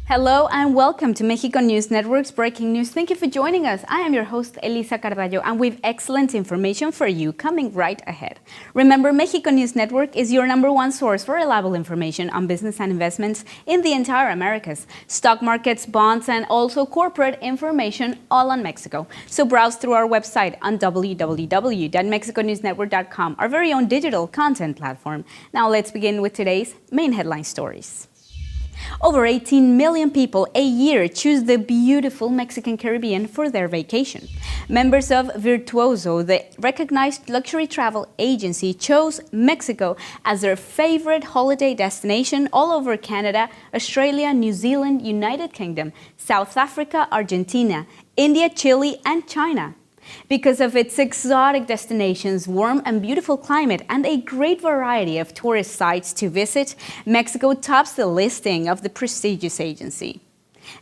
Hello and welcome to Mexico News Network's Breaking News. Thank you for joining us. I am your host, Elisa Carballo, and we have excellent information for you coming right ahead. Remember, Mexico News Network is your #1 source for reliable information on business and investments in the entire Americas. Stock markets, bonds, and also corporate information all on Mexico. So browse through our website on www.mexiconewsnetwork.com, our very own digital content platform. Now let's begin with today's main headline stories. Over 18 million people a year choose the beautiful Mexican Caribbean for their vacation. Members of Virtuoso, the recognized luxury travel agency, chose Mexico as their favorite holiday destination all over Canada, Australia, New Zealand, United Kingdom, South Africa, Argentina, India, Chile, and China. Because of its exotic destinations, warm and beautiful climate, and a great variety of tourist sites to visit, Mexico tops the listing of the prestigious agency.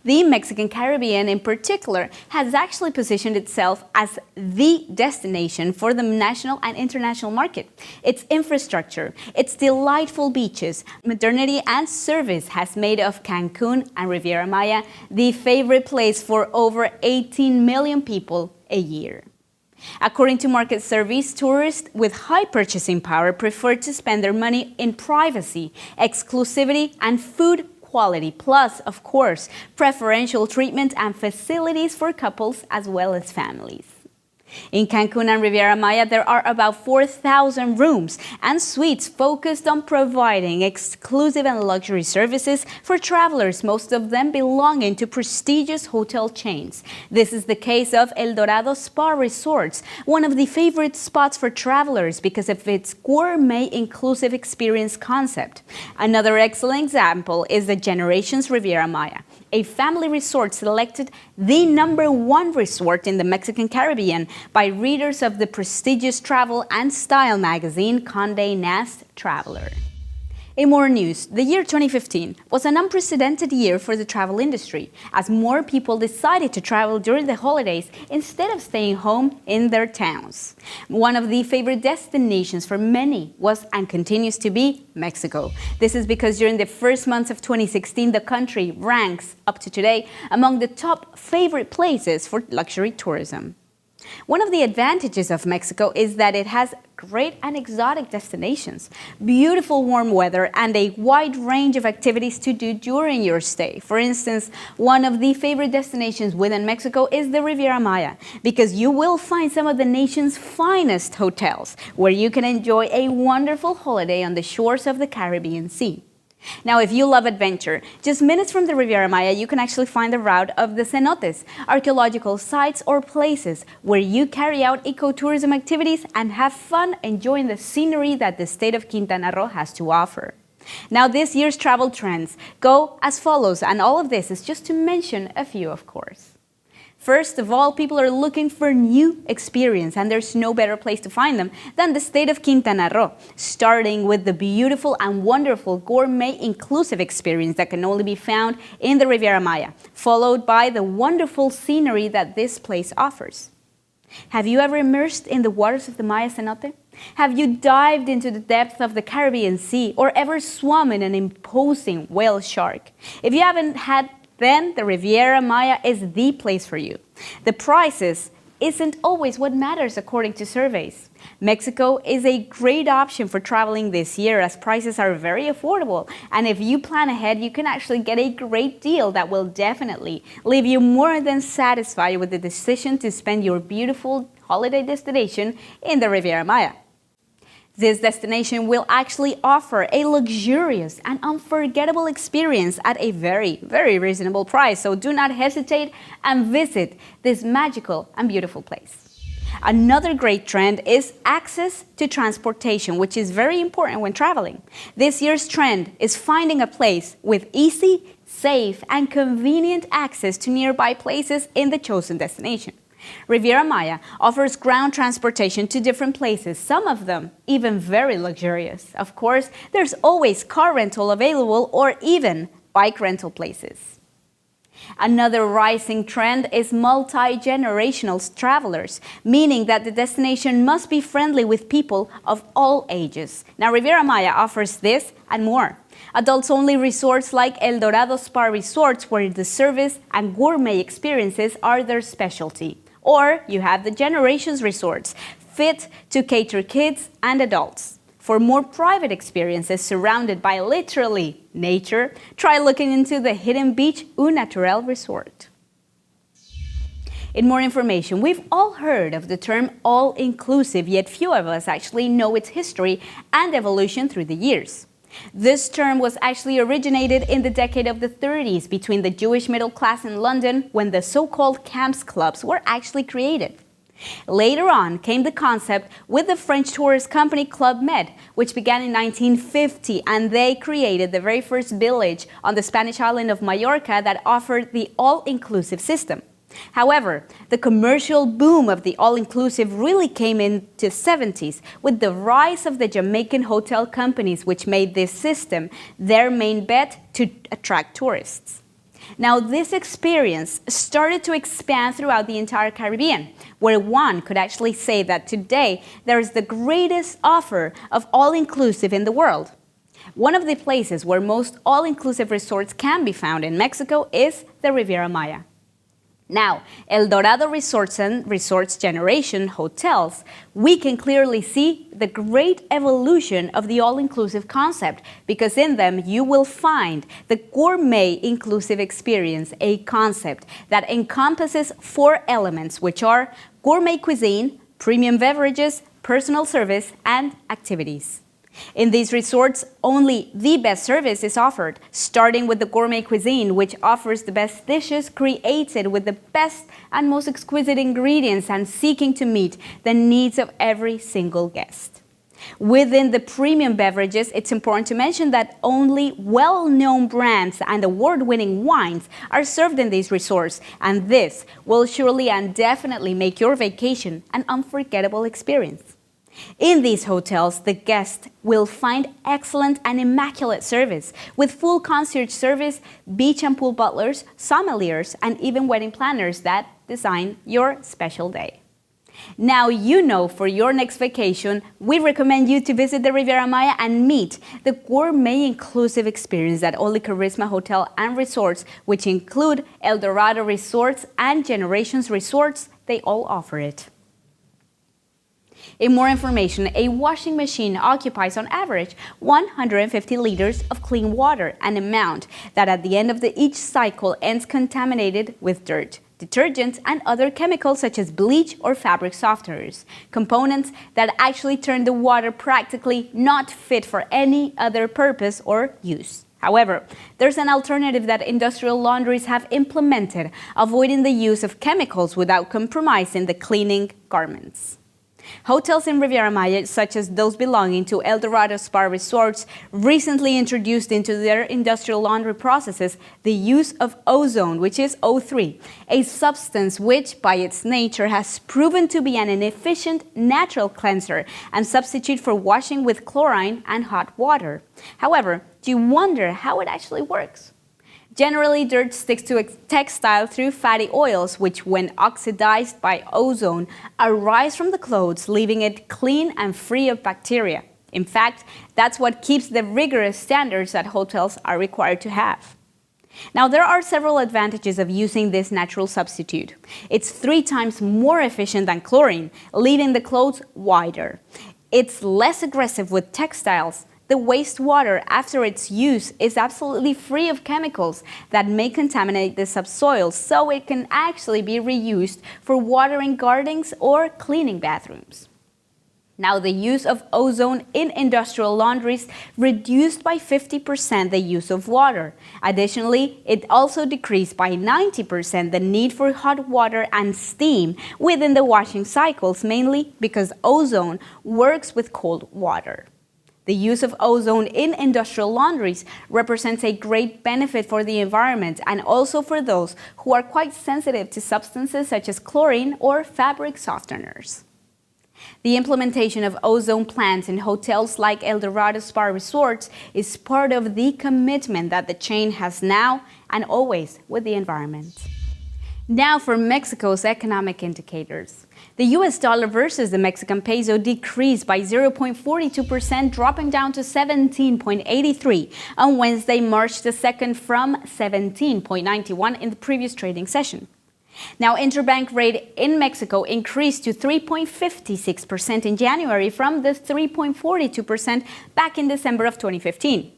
The Mexican Caribbean in particular has actually positioned itself as the destination for the national and international market. Its infrastructure, its delightful beaches, modernity and service has made of Cancun and Riviera Maya the favorite place for over 18 million people a year. According to market surveys, tourists with high purchasing power prefer to spend their money in privacy, exclusivity, and food quality, plus, of course, preferential treatment and facilities for couples as well as families. In Cancun and Riviera Maya, there are about 4,000 rooms and suites focused on providing exclusive and luxury services for travelers, most of them belonging to prestigious hotel chains. This is the case of El Dorado Spa Resorts, one of the favorite spots for travelers because of its gourmet inclusive experience concept. Another excellent example is the Generations Riviera Maya, a family resort selected the #1 resort in the Mexican Caribbean by readers of the prestigious travel and style magazine Condé Nast Traveler. In more news, the year 2015 was an unprecedented year for the travel industry, as more people decided to travel during the holidays instead of staying home in their towns. One of the favorite destinations for many was and continues to be Mexico. This is because during the first months of 2016, the country ranks, up to today, among the top favorite places for luxury tourism. One of the advantages of Mexico is that it has great and exotic destinations, beautiful warm weather, and a wide range of activities to do during your stay. For instance, one of the favorite destinations within Mexico is the Riviera Maya, because you will find some of the nation's finest hotels, where you can enjoy a wonderful holiday on the shores of the Caribbean Sea. Now, if you love adventure, just minutes from the Riviera Maya, you can actually find the route of the cenotes, archaeological sites or places where you carry out ecotourism activities and have fun enjoying the scenery that the state of Quintana Roo has to offer. Now, this year's travel trends go as follows, and all of this is just to mention a few, of course. First of all, people are looking for new experience, and there's no better place to find them than the state of Quintana Roo, starting with the beautiful and wonderful gourmet inclusive experience that can only be found in the Riviera Maya, followed by the wonderful scenery that this place offers. Have you ever immersed in the waters of the Maya cenote? Have you dived into the depth of the Caribbean Sea or ever swum in an imposing whale shark? If you haven't had, then the Riviera Maya is the place for you. The prices isn't always what matters according to surveys. Mexico is a great option for traveling this year, as prices are very affordable, and if you plan ahead, you can actually get a great deal that will definitely leave you more than satisfied with the decision to spend your beautiful holiday destination in the Riviera Maya. This destination will actually offer a luxurious and unforgettable experience at a very, very reasonable price. So do not hesitate and visit this magical and beautiful place. Another great trend is access to transportation, which is very important when traveling. This year's trend is finding a place with easy, safe, and convenient access to nearby places in the chosen destination. Riviera Maya offers ground transportation to different places, some of them even very luxurious. Of course, there's always car rental available or even bike rental places. Another rising trend is multi-generational travelers, meaning that the destination must be friendly with people of all ages. Now, Riviera Maya offers this and more. Adults-only resorts like El Dorado Spa Resorts, where the service and gourmet experiences are their specialty. Or you have the Generations Resorts, fit to cater kids and adults. For more private experiences surrounded by literally nature, try looking into the Hidden Beach Au Naturel Resort. In more information, we've all heard of the term all-inclusive, yet few of us actually know its history and evolution through the years. This term was actually originated in the decade of the 30s between the Jewish middle class in London, when the so-called camps clubs were actually created. Later on came the concept with the French tourist company Club Med, which began in 1950, and they created the very first village on the Spanish island of Mallorca that offered the all-inclusive system. However, the commercial boom of the all-inclusive really came in the 70s with the rise of the Jamaican hotel companies, which made this system their main bet to attract tourists. Now, this experience started to expand throughout the entire Caribbean, where one could actually say that today there is the greatest offer of all-inclusive in the world. One of the places where most all-inclusive resorts can be found in Mexico is the Riviera Maya. Now, El Dorado Resorts and Resorts Generation hotels, we can clearly see the great evolution of the all-inclusive concept, because in them you will find the gourmet inclusive experience, a concept that encompasses 4 elements, which are gourmet cuisine, premium beverages, personal service, and activities. In these resorts, only the best service is offered, starting with the gourmet cuisine, which offers the best dishes created with the best and most exquisite ingredients and seeking to meet the needs of every single guest. Within the premium beverages, it's important to mention that only well-known brands and award-winning wines are served in these resorts, and this will surely and definitely make your vacation an unforgettable experience. In these hotels, the guest will find excellent and immaculate service, with full concierge service, beach and pool butlers, sommeliers, and even wedding planners that design your special day. Now you know, for your next vacation, we recommend you to visit the Riviera Maya and meet the gourmet inclusive experience that only Charisma Hotel and Resorts, which include El Dorado Resorts and Generations Resorts, they all offer it. In more information, a washing machine occupies on average 150 liters of clean water, an amount that at the end of each cycle ends contaminated with dirt, detergents, and other chemicals such as bleach or fabric softeners, components that actually turn the water practically not fit for any other purpose or use. However, there's an alternative that industrial laundries have implemented, avoiding the use of chemicals without compromising the cleaning garments. Hotels in Riviera Maya, such as those belonging to El Dorado Spa Resorts, recently introduced into their industrial laundry processes the use of ozone, which is O3, a substance which, by its nature, has proven to be an inefficient natural cleanser and substitute for washing with chlorine and hot water. However, do you wonder how it actually works? Generally, dirt sticks to a textile through fatty oils, which, when oxidized by ozone, arise from the clothes, leaving it clean and free of bacteria. In fact, that's what keeps the rigorous standards that hotels are required to have. Now, there are several advantages of using this natural substitute. It's 3 times more efficient than chlorine, leaving the clothes whiter. It's less aggressive with textiles. The wastewater after its use is absolutely free of chemicals that may contaminate the subsoil, so it can actually be reused for watering gardens or cleaning bathrooms. Now, the use of ozone in industrial laundries reduced by 50% the use of water. Additionally, it also decreased by 90% the need for hot water and steam within the washing cycles, mainly because ozone works with cold water. The use of ozone in industrial laundries represents a great benefit for the environment and also for those who are quite sensitive to substances such as chlorine or fabric softeners. The implementation of ozone plants in hotels like El Dorado Spa Resorts is part of the commitment that the chain has now and always with the environment. Now for Mexico's economic indicators. The US dollar versus the Mexican peso decreased by 0.42%, dropping down to 17.83 on Wednesday, March the 2nd from 17.91 in the previous trading session. Now, interbank rate in Mexico increased to 3.56% in January from the 3.42% back in December of 2015.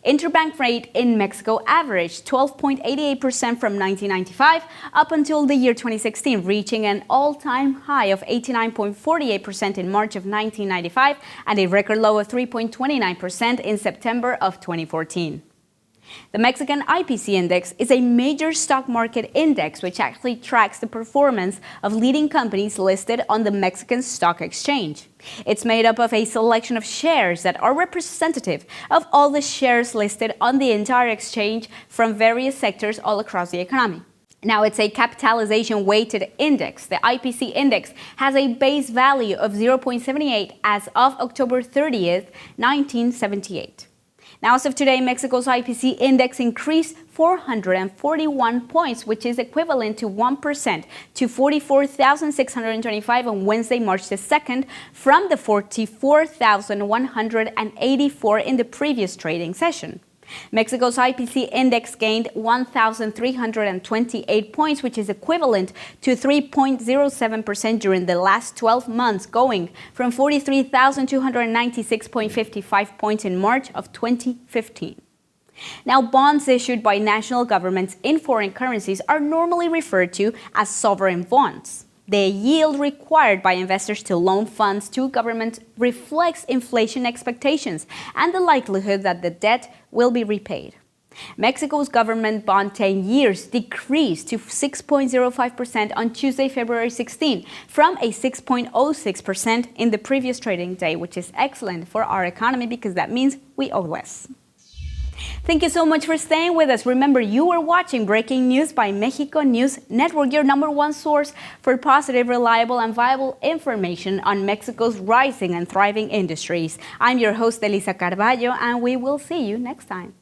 Interbank rate in Mexico averaged 12.88% from 1995 up until the year 2016, reaching an all-time high of 89.48% in March of 1995 and a record low of 3.29% in September of 2014. The Mexican IPC index is a major stock market index which actually tracks the performance of leading companies listed on the Mexican Stock Exchange. It's made up of a selection of shares that are representative of all the shares listed on the entire exchange from various sectors all across the economy. Now, it's a capitalization-weighted index. The IPC index has a base value of 0.78 as of October 30th, 1978. Now, as of today, Mexico's IPC index increased 441 points, which is equivalent to 1%, to 44,625 on Wednesday, March the 2nd, from the 44,184 in the previous trading session. Mexico's IPC index gained 1,328 points, which is equivalent to 3.07% during the last 12 months, going from 43,296.55 points in March of 2015. Now, bonds issued by national governments in foreign currencies are normally referred to as sovereign bonds. The yield required by investors to loan funds to government reflects inflation expectations and the likelihood that the debt will be repaid. Mexico's government bond 10 years decreased to 6.05% on Tuesday, February 16, from a 6.06% in the previous trading day, which is excellent for our economy because that means we owe less. Thank you so much for staying with us. Remember, you are watching Breaking News by Mexico News Network, your #1 source for positive, reliable, and viable information on Mexico's rising and thriving industries. I'm your host, Elisa Carballo, and we will see you next time.